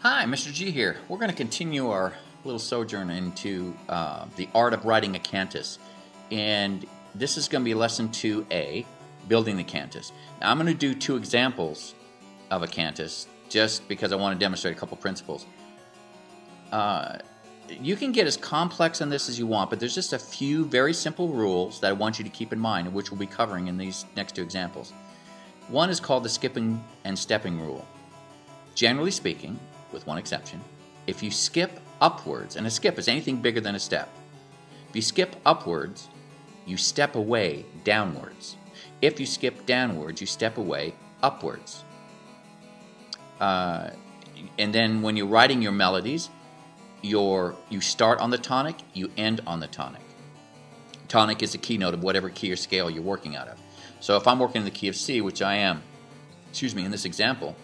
Hi, Mr. G here. We're going to continue our little sojourn into the art of writing a cantus. And this is going to be lesson 2A, building the cantus. Now, I'm going to do two examples of a cantus just because I want to demonstrate a couple principles. You can get as complex on this as you want, but there's just a few very simple rules that I want you to keep in mind, which we'll be covering in these next two examples. One is called the skipping and stepping rule. Generally speaking, with one exception, if you skip upwards, and a skip is anything bigger than a step, if you skip upwards, you step away downwards. If you skip downwards, you step away upwards. And then when you're writing your melodies, you start on the tonic, you end on the tonic. Tonic is the keynote of whatever key or scale you're working out of. So if I'm working in the key of C, which I am, in this example,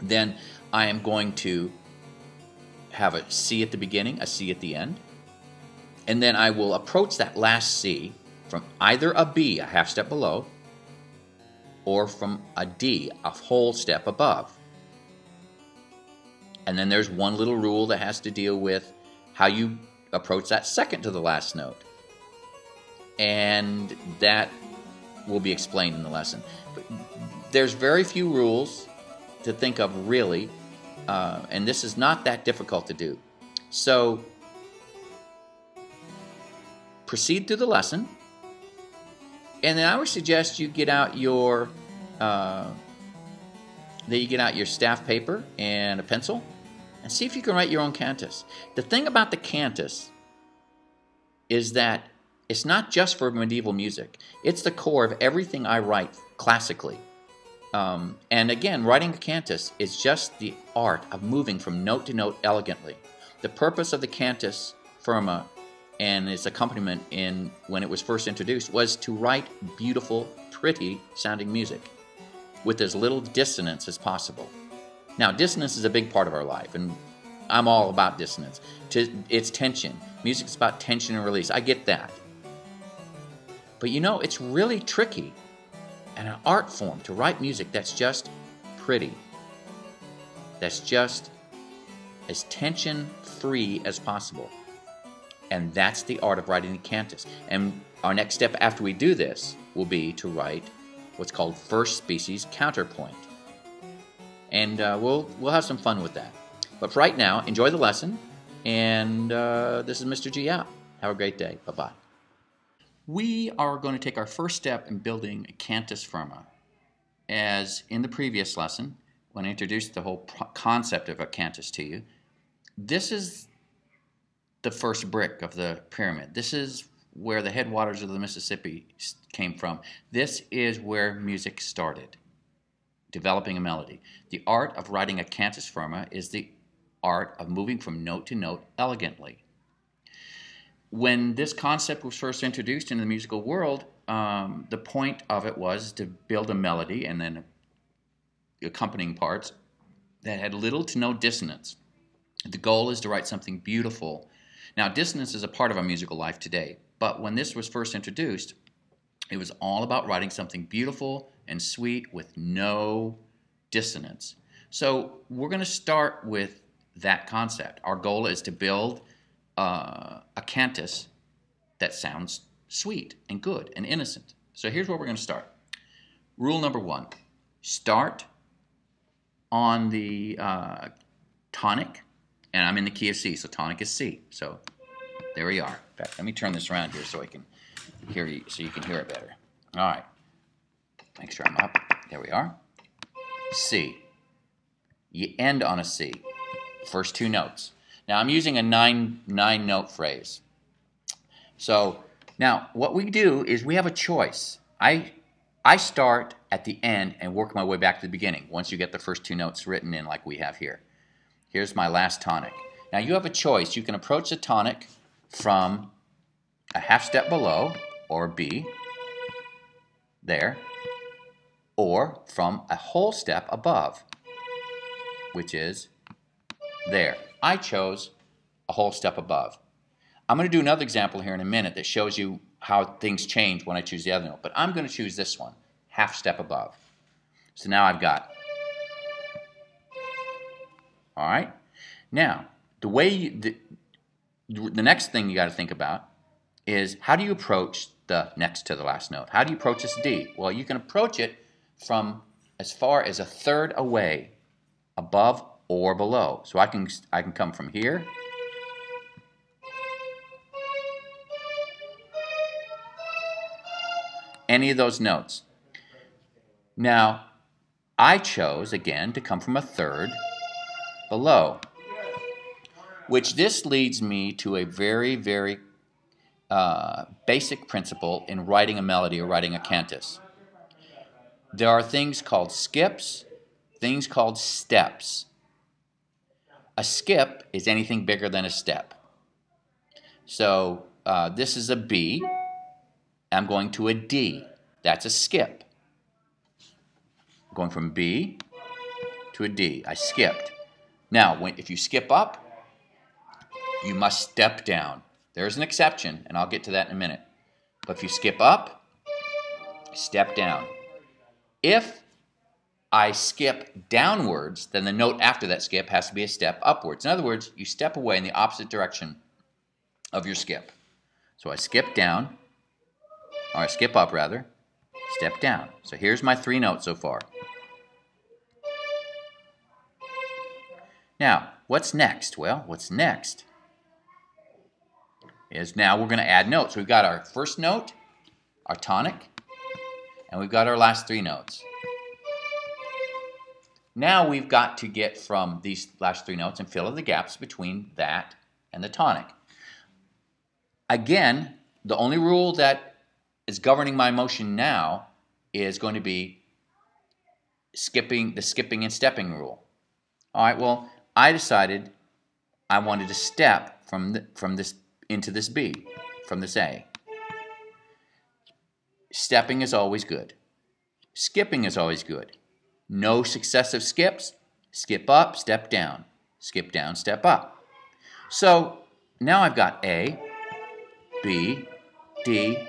then I am going to have a C at the beginning, a C at the end, and then I will approach that last C from either a B, a half step below, or from a D, a whole step above. And then there's one little rule that has to deal with how you approach that second to the last note. And that will be explained in the lesson. But there's very few rules to think of, really, and this is not that difficult to do. So proceed through the lesson, and then I would suggest you get out your staff paper and a pencil and see if you can write your own cantus. The thing about the cantus is that it's not just for medieval music. It's the core of everything I write classically. And again, writing a cantus is just the art of moving from note to note elegantly. The purpose of the Cantus Firma and its accompaniment when it was first introduced was to write beautiful, pretty sounding music with as little dissonance as possible. Now, dissonance is a big part of our life, and I'm all about dissonance. It's tension. Music is about tension and release. I get that. But you know, it's really tricky and an art form to write music that's just pretty, that's just as tension-free as possible. And that's the art of writing the cantus. And our next step after we do this will be to write what's called first species counterpoint. And we'll have some fun with that. But for right now, enjoy the lesson, and this is Mr. G out. Have a great day. Bye-bye. We are going to take our first step in building a Cantus Firma. As in the previous lesson, when I introduced the whole concept of a cantus to you, this is the first brick of the pyramid. This is where the headwaters of the Mississippi came from. This is where music started, developing a melody. The art of writing a Cantus Firma is the art of moving from note to note elegantly. When this concept was first introduced in the musical world, the point of it was to build a melody and then accompanying parts that had little to no dissonance. The goal is to write something beautiful. Now, dissonance is a part of our musical life today, but when this was first introduced, it was all about writing something beautiful and sweet with no dissonance. So we're going to start with that concept. Our goal is to build a cantus that sounds sweet and good and innocent. So here's where we're going to start. Rule number 1, start on the tonic, and I'm in the key of C, so tonic is C. So there we are. In fact, let me turn this around here so I can hear you, so you can hear it better. All right. Make sure I'm up. There we are. C. You end on a C. First two notes. Now I'm using a nine note phrase. So now what we do is we have a choice. I start at the end and work my way back to the beginning once you get the first two notes written in like we have here. Here's my last tonic. Now you have a choice. You can approach the tonic from a half step below, or B, there, or from a whole step above, which is there. I chose a whole step above. I'm going to do another example here in a minute that shows you how things change when I choose the other note, but I'm going to choose this one, half step above. So now I've got, all right, Now, the next thing you got to think about is how do you approach the next to the last note? How do you approach this D? Well, you can approach it from as far as a third away, above or below. So I can come from here any of those notes. Now, I chose, again, to come from a third below, which this leads me to a very, very basic principle in writing a melody or writing a cantus. There are things called skips, things called steps. A skip is anything bigger than a step. So this is a B. I'm going to a D. That's a skip. Going from B to a D. I skipped. Now, if you skip up, you must step down. There's an exception, and I'll get to that in a minute. But if you skip up, step down. If I skip downwards, then the note after that skip has to be a step upwards. In other words, you step away in the opposite direction of your skip. So I skip down, or I skip up rather, step down. So here's my 3 notes so far. Now, what's next? Well, what's next is now we're going to add notes. We've got our first note, our tonic, and we've got our last 3 notes. Now we've got to get from these last 3 notes and fill in the gaps between that and the tonic. Again, the only rule that is governing my motion now is going to be the skipping and stepping rule. All right, well, I decided I wanted to step from this into this B, from this A. Stepping is always good. Skipping is always good. No successive skips. Skip up, step down. Skip down, step up. So now I've got A, B, D,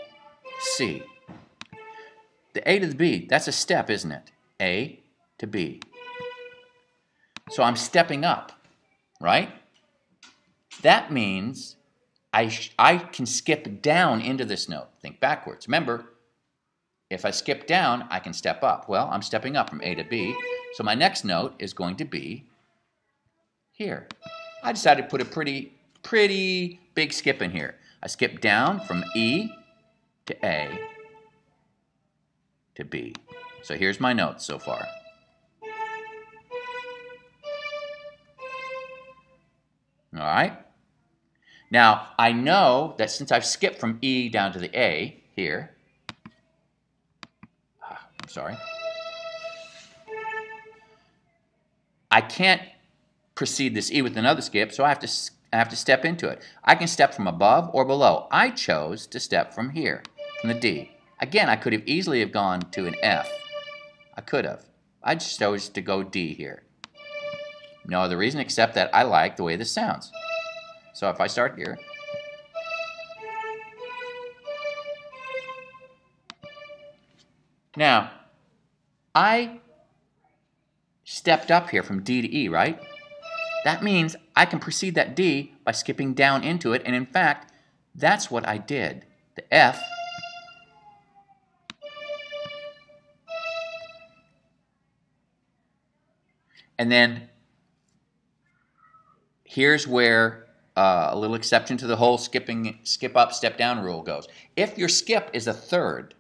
C. The A to the B, that's a step, isn't it? A to B. So I'm stepping up, right? That means I can skip down into this note. Think backwards. Remember, if I skip down, I can step up. Well, I'm stepping up from A to B. So my next note is going to be here. I decided to put a pretty big skip in here. I skip down from E to A to B. So here's my notes so far. All right. Now, I know that since I've skipped from E down to the A here, I'm sorry, I can't precede this E with another skip, so I have to step into it. I can step from above or below. I chose to step from here, from the D. Again, I could have easily have gone to an F. I could have. I just chose to go D here. No other reason except that I like the way this sounds. So if I start here, now I stepped up here from D to E, right? That means I can precede that D by skipping down into it, and in fact, that's what I did. The F and then here's where a little exception to the whole skip up, step down rule goes. If your skip is a third,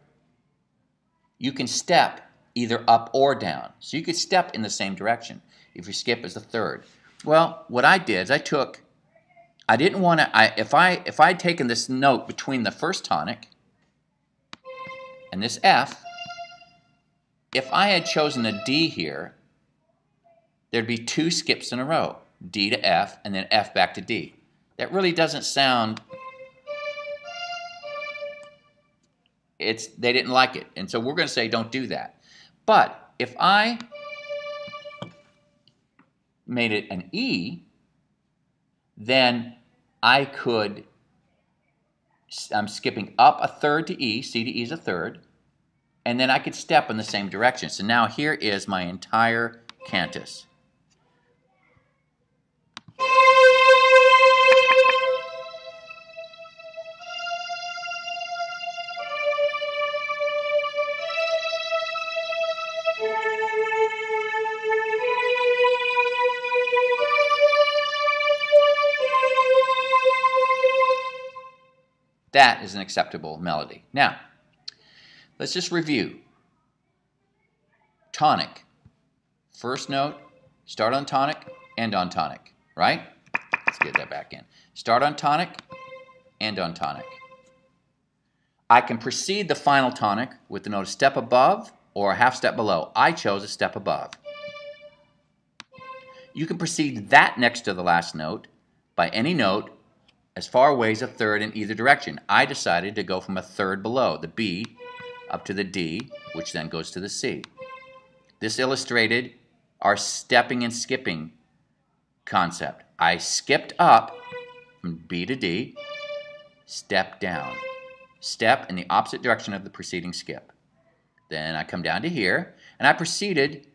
you can step either up or down. So you could step in the same direction if your skip is a third. Well, what I did is I didn't want to, if I'd taken this note between the first tonic and this F, if I had chosen a D here, there'd be 2 skips in a row. D to F, and then F back to D. That really doesn't sound, they didn't like it. And so we're going to say don't do that. But if I made it an E, then I could, I'm skipping up a third to E, C to E is a third, and then I could step in the same direction. So now here is my entire cantus. That is an acceptable melody. Now, let's just review. Tonic. First note, start on tonic, end on tonic, right? Let's get that back in. Start on tonic, end on tonic. I can precede the final tonic with the note a step above or a half step below. I chose a step above. You can precede that next to the last note by any note as far away as a third in either direction. I decided to go from a third below, the B, up to the D, which then goes to the C. This illustrated our stepping and skipping concept. I skipped up from B to D, step down. Step in the opposite direction of the preceding skip. Then I come down to here, and I preceded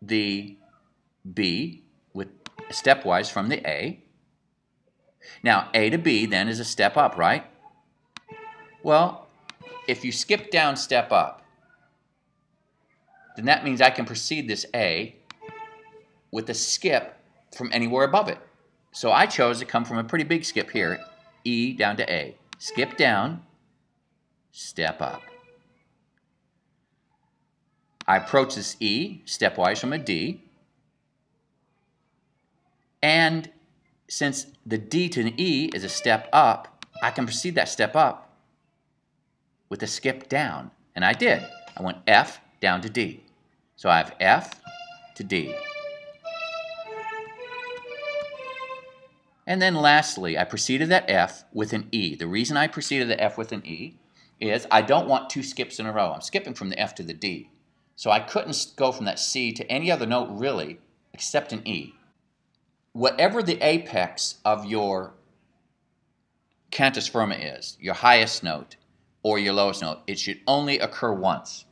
the B with stepwise from the A. Now, A to B then is a step up, right? Well, if you skip down, step up, then that means I can precede this A with a skip from anywhere above it. So I chose to come from a pretty big skip here, E down to A. Skip down, step up. I approach this E stepwise from a D. And since the D to the E is a step up, I can precede that step up with a skip down. And I did. I went F down to D. So I have F to D. And then lastly, I preceded that F with an E. The reason I preceded the F with an E is I don't want two skips in a row. I'm skipping from the F to the D. So I couldn't go from that C to any other note really except an E. Whatever the apex of your cantus firma is, your highest note or your lowest note, it should only occur once.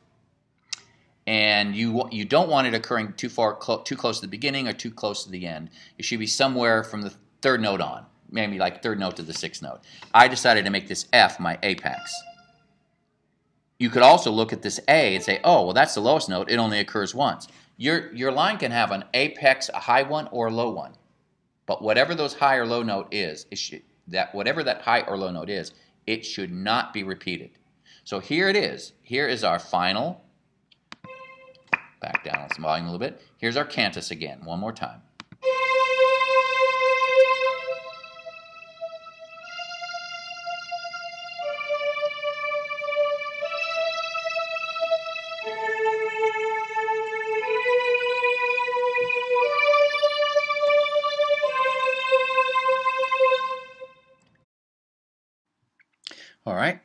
And you don't want it occurring too close to the beginning or too close to the end. It should be somewhere from the third note on, maybe like third note to the sixth note. I decided to make this F my apex. You could also look at this A and say, oh, well, that's the lowest note. It only occurs once. Your line can have an apex, a high one, or a low one. But whatever those high or low note is, whatever that high or low note is, it should not be repeated. So here it is. Here is our final. Back down on some volume a little bit. Here's our cantus again, one more time. All right.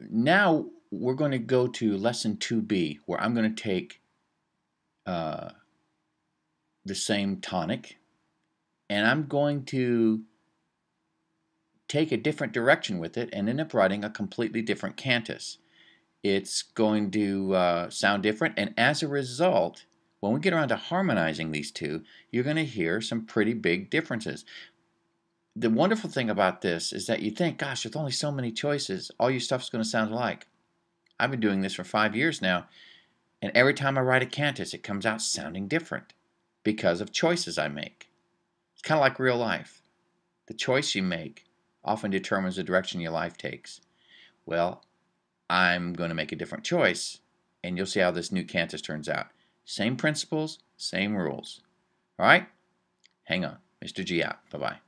Now we're going to go to lesson 2B, where I'm going to take the same tonic, and I'm going to take a different direction with it and end up writing a completely different cantus. It's going to sound different, and as a result, when we get around to harmonizing these two, you're going to hear some pretty big differences. The wonderful thing about this is that you think, gosh, with only so many choices, all your stuff's going to sound alike. I've been doing this for 5 years now, and every time I write a cantus, it comes out sounding different because of choices I make. It's kind of like real life. The choice you make often determines the direction your life takes. Well, I'm going to make a different choice, and you'll see how this new cantus turns out. Same principles, same rules. All right? Hang on. Mr. G out. Bye-bye.